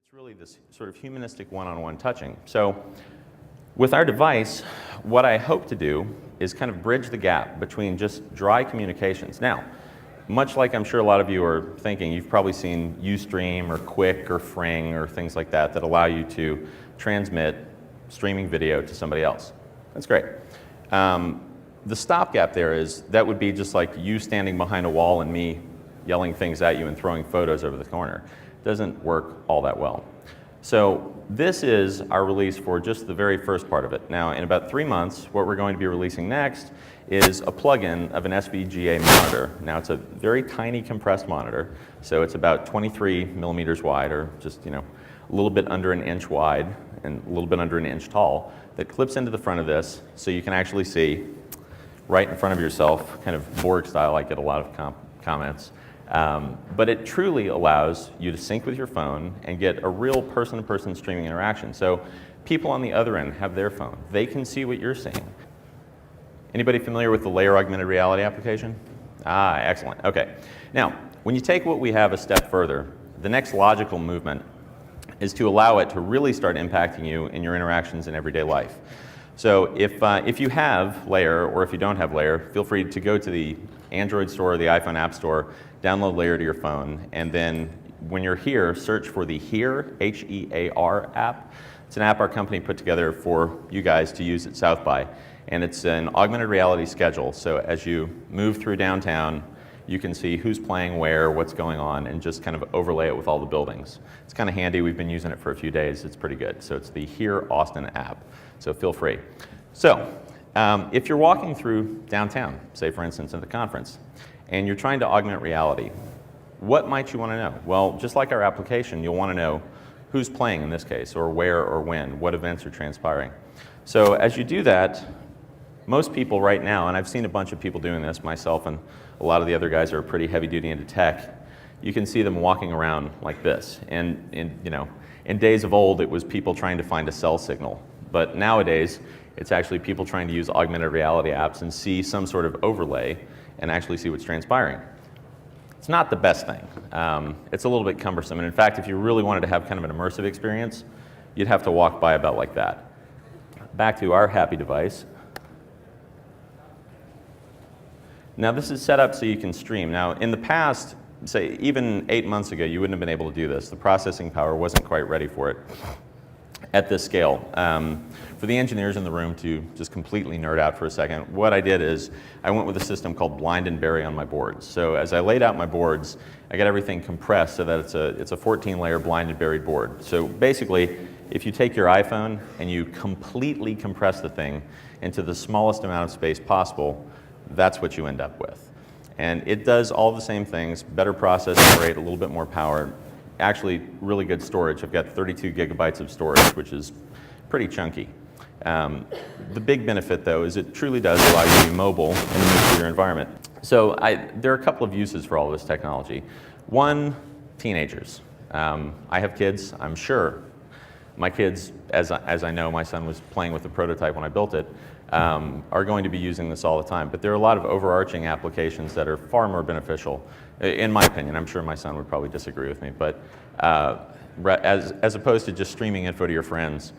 It's really this sort of humanistic one-on-one touching. So with our device, what I hope to do is kind of bridge the gap between just dry communications. Now, much like I'm sure a lot of you are thinking, you've probably seen Ustream or Quick or Fring or things like that that allow you to transmit streaming video to somebody else. That's great. The stopgap there is that would be just like you standing behind a wall and me yelling things at you and throwing photos over the corner. It doesn't work all that well. So this is our release for just the very first part of it. Now, in about 3 months, what we're going to be releasing next is a plugin of an SVGA monitor. Now, it's a very tiny compressed monitor, so it's about 23 millimeters wide, or just, a little bit under an inch wide and a little bit under an inch tall, that clips into the front of this, so you can actually see right in front of yourself, kind of Borg style. I get a lot of comments. But it truly allows you to sync with your phone and get a real person-to-person streaming interaction. So people on the other end have their phone. They can see what you're seeing. Anybody familiar with the layer augmented reality application? Ah, excellent. Okay. Now, when you take what we have a step further, the next logical movement is to allow it to really start impacting you in your interactions in everyday life. So if you have Layer, or if you don't have Layer, feel free to go to the Android store or the iPhone App Store, download Layer to your phone, and then when you're here, search for the Here, H-E-A-R app. It's an app our company put together for you guys to use at South by, and it's an augmented reality schedule. So as you move through downtown, you can see who's playing where, what's going on, and just kind of overlay it with all the buildings. It's kind of handy. We've been using it for a few days. It's pretty good. So it's the Here Austin app. So feel free. So if you're walking through downtown, say for instance at the conference, and you're trying to augment reality, what might you want to know? Well, just like our application, you'll want to know who's playing in this case, or where or when, what events are transpiring. So as you do that, most people right now, and I've seen a bunch of people doing this, myself and a lot of the other guys are pretty heavy duty into tech, you can see them walking around like this. And in days of old, it was people trying to find a cell signal. But nowadays, it's actually people trying to use augmented reality apps and see some sort of overlay and actually see what's transpiring. It's not the best thing. It's a little bit cumbersome. And in fact, if you really wanted to have kind of an immersive experience, you'd have to walk by about like that. Back to our happy device. Now this is set up so you can stream. Now in the past, say even 8 months ago, you wouldn't have been able to do this. The processing power wasn't quite ready for it at this scale. For the engineers in the room to just completely nerd out for a second, what I did is I went with a system called blind and bury on my boards. So as I laid out my boards, I got everything compressed so that it's a 14-layer blind and buried board. So basically, if you take your iPhone and you completely compress the thing into the smallest amount of space possible, that's what you end up with. And it does all the same things, better processing rate, a little bit more power, actually really good storage. I've got 32 gigabytes of storage, which is pretty chunky. The big benefit, though, is it truly does allow you to be mobile and move through your environment. So there are a couple of uses for all of this technology. One, teenagers. I have kids. I'm sure my kids, as I know, my son was playing with the prototype when I built it, are going to be using this all the time. But there are a lot of overarching applications that are far more beneficial, in my opinion. I'm sure my son would probably disagree with me. But as opposed to just streaming info to your friends,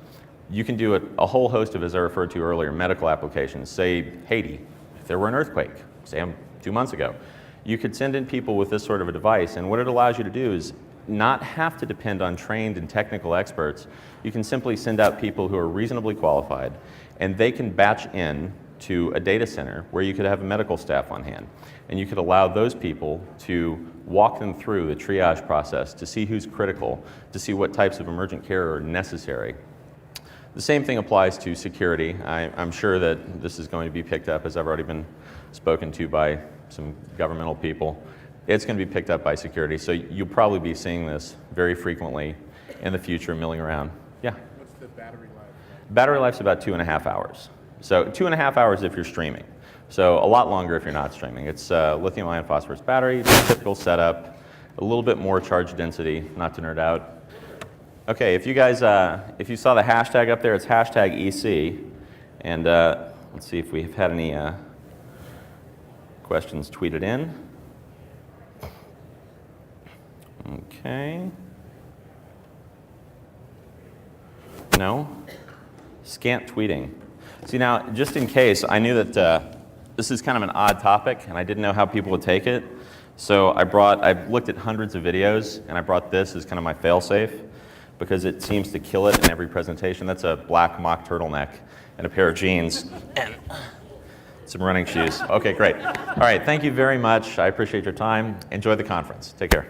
you can do a whole host of, as I referred to earlier, medical applications. Say Haiti, if there were an earthquake, say 2 months ago, you could send in people with this sort of a device, and what it allows you to do is not have to depend on trained and technical experts. You can simply send out people who are reasonably qualified, and they can batch in to a data center where you could have a medical staff on hand. And you could allow those people to walk them through the triage process to see who's critical, to see what types of emergent care are necessary. The same thing applies to security. I'm sure that this is going to be picked up, as I've already been spoken to by some governmental people. It's going to be picked up by security, so you'll probably be seeing this very frequently in the future, milling around. Yeah? What's the battery life? Battery life's about 2.5 hours. So 2.5 hours if you're streaming. So a lot longer if you're not streaming. It's lithium ion phosphorus battery, typical setup, a little bit more charge density, not to nerd out. Okay, if you guys, if you saw the hashtag up there, it's hashtag eSee. And let's see if we've had any questions tweeted in. Okay. No? Scant tweeting. See now, just in case, I knew that this is kind of an odd topic, and I didn't know how people would take it. So I've looked at hundreds of videos, and I brought this as kind of my fail-safe, because it seems to kill it in every presentation. That's a black mock turtleneck and a pair of jeans and some running shoes. Okay, great. All right, thank you very much. I appreciate your time. Enjoy the conference. Take care.